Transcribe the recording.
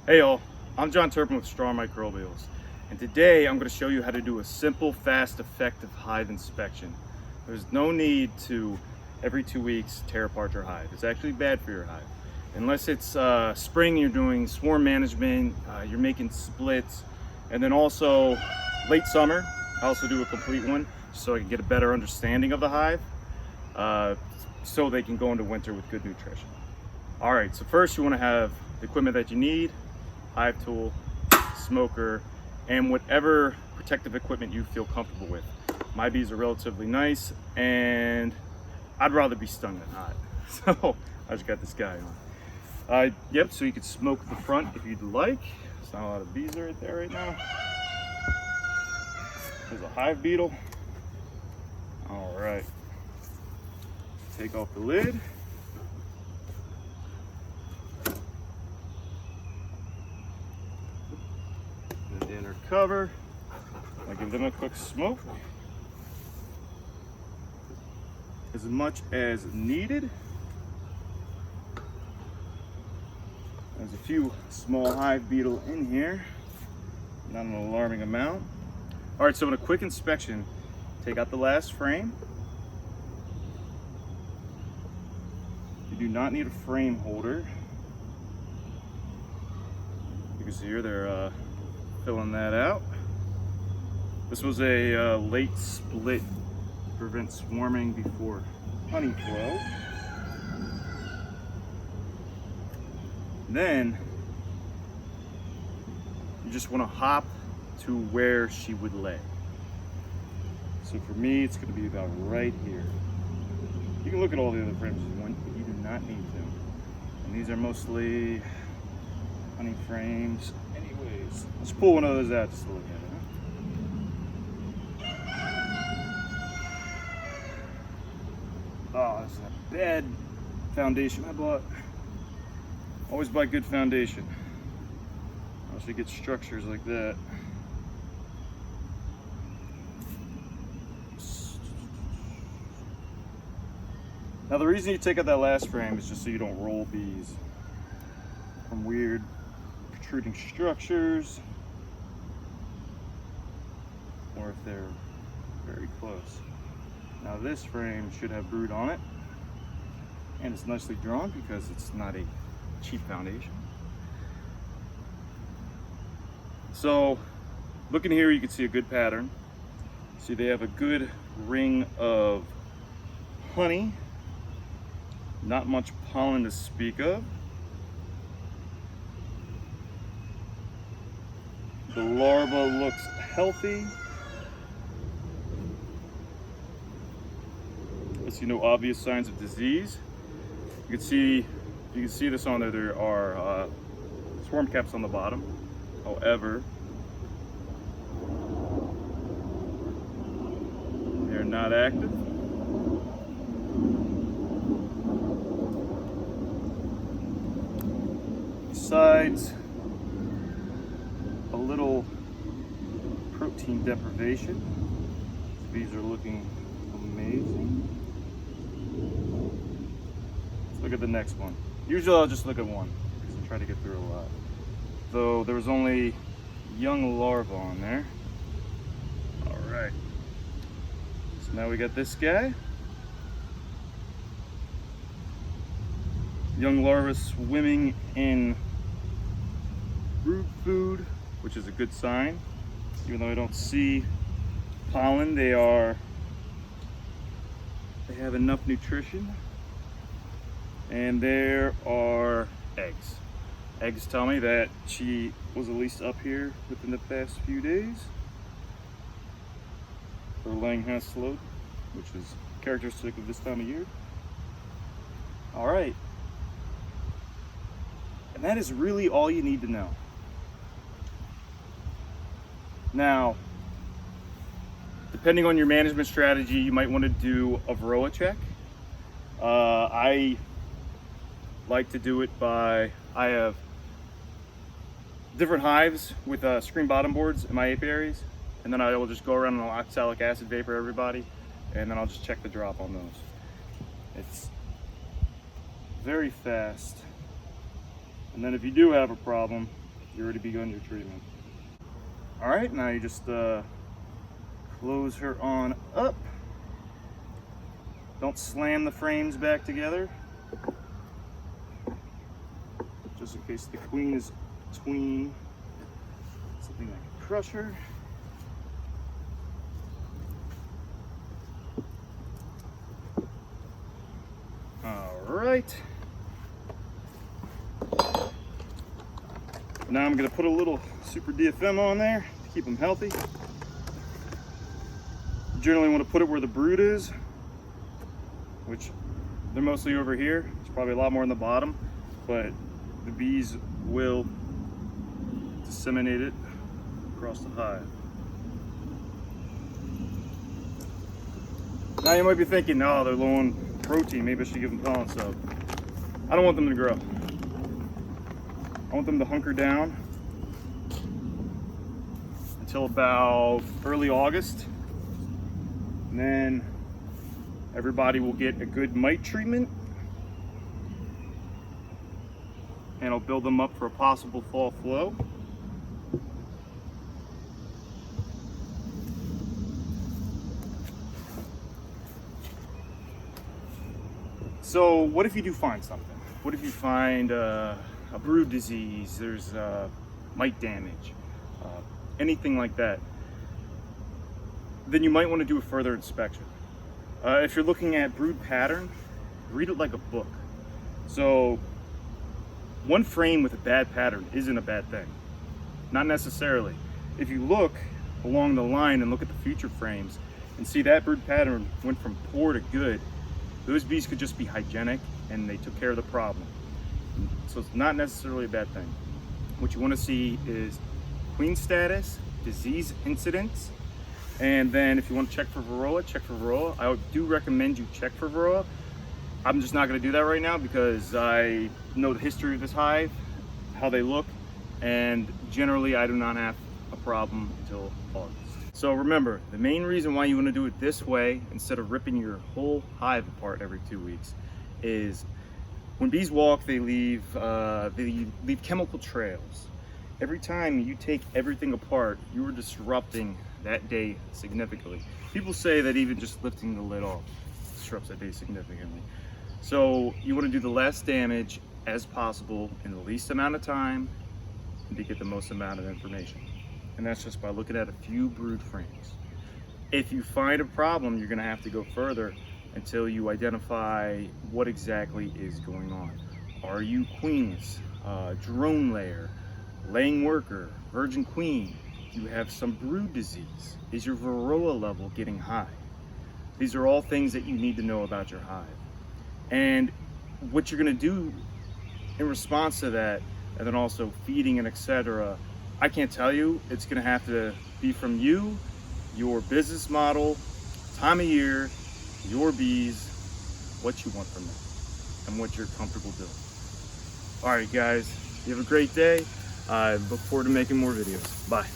Hey y'all, I'm John Turpin with Strong Microbials, and today I'm going to show you how to do a simple, fast, effective hive inspection. There's no need to, every 2 weeks, tear apart your hive. It's actually bad for your hive. Unless it's spring, you're doing swarm management, you're making splits, and then also late summer, I also do a complete one so I can get a better understanding of the hive, so they can go into winter with good nutrition. All right, so first you want to have the equipment that you need: hive tool, smoker, and whatever protective equipment you feel comfortable with. My bees are relatively nice, and I'd rather be stung than hot. So I just got this guy on. Yep, so you could smoke the front if you'd like. There's not a lot of bees right there right now. There's a hive beetle. All right, take off the lid. The inner cover. I give them a quick smoke, as much as needed. There's a few small hive beetle in here, not an alarming amount. All right, so in a quick inspection, take out the last frame. You do not need a frame holder. You can see here they're filling that out. This was a late split to prevent swarming before honey flow. Then you just want to hop to where she would lay. So for me, it's going to be about right here. You can look at all the other frames if you want, but you do not need to. And these are mostly honey frames. Anyways, let's pull one of those out just to look at it. Oh, this is a bad foundation I bought. Always buy good foundation. Else you get structures like that. Now the reason you take out that last frame is just so you don't roll bees from weird protruding structures, or if they're very close. Now this frame should have brood on it, and it's nicely drawn because it's not a cheap foundation. So looking here, you can see a good pattern. See, they have a good ring of honey, not much pollen to speak of. The larva looks healthy. I see no obvious signs of disease. You can see this on there. There are swarm caps on the bottom. However, they're not active. Besides a little protein deprivation, these are looking amazing. Let's look at the next one. Usually I'll just look at one because I try to get through a lot. Though there was only young larvae on there. All right. So now we got this guy. Young larvae swimming in brood food, which is a good sign. Even though I don't see pollen, they have enough nutrition. And there are eggs. Eggs tell me that she was at least up here within the past few days. Her laying has slowed, which is characteristic of this time of year. All right. And that is really all you need to know. Now, depending on your management strategy, you might want to do a varroa check. I like to do it by, I have different hives with screen bottom boards in my apiaries, and then I will just go around and oxalic acid vapor everybody, and then I'll just check the drop on those. It's very fast. And then if you do have a problem, you already begun your treatment. All right, now you just close her on up. Don't slam the frames back together, just in case the queen is between something that can crush her. All right. Now I'm going to put a little super DFM on there to keep them healthy. You generally want to put it where the brood is, which they're mostly over here. There's probably a lot more in the bottom, but the bees will disseminate it across the hive. Now you might be thinking, oh, they're low on protein, maybe I should give them pollen soap. I don't want them to grow. I want them to hunker down until about early August. And then everybody will get a good mite treatment. And I'll build them up for a possible fall flow. So what if you do find something? What if you find a brood disease, there's mite damage, anything like that? Then you might want to do a further inspection. If you're looking at brood pattern, read it like a book. So one frame with a bad pattern isn't a bad thing. Not necessarily. If you look along the line and look at the future frames and see that brood pattern went from poor to good, those bees could just be hygienic and they took care of the problem. So it's not necessarily a bad thing. What you want to see is queen status, disease incidence, and then if you want to check for varroa, check for varroa. I do recommend you check for varroa. I'm just not going to do that right now because I know the history of this hive, how they look, and generally I do not have a problem until August. So remember, the main reason why you want to do it this way instead of ripping your whole hive apart every 2 weeks is when bees walk, they leave chemical trails. Every time you take everything apart, you are disrupting that day significantly. People say that even just lifting the lid off disrupts that day significantly. So you want to do the less damage as possible in the least amount of time and to get the most amount of information. And that's just by looking at a few brood frames. If you find a problem, you're going to have to go further until you identify what exactly is going on. Are you queenless, drone layer, laying worker, virgin queen? Do you have some brood disease? Is your varroa level getting high? These are all things that you need to know about your hive. And what you're going to do in response to that, and then also feeding and etc., I can't tell you. It's going to have to be from you, your business model, time of year, your bees, what you want from them, and what you're comfortable doing. All right, guys, you have a great day. I look forward to making more videos. Bye.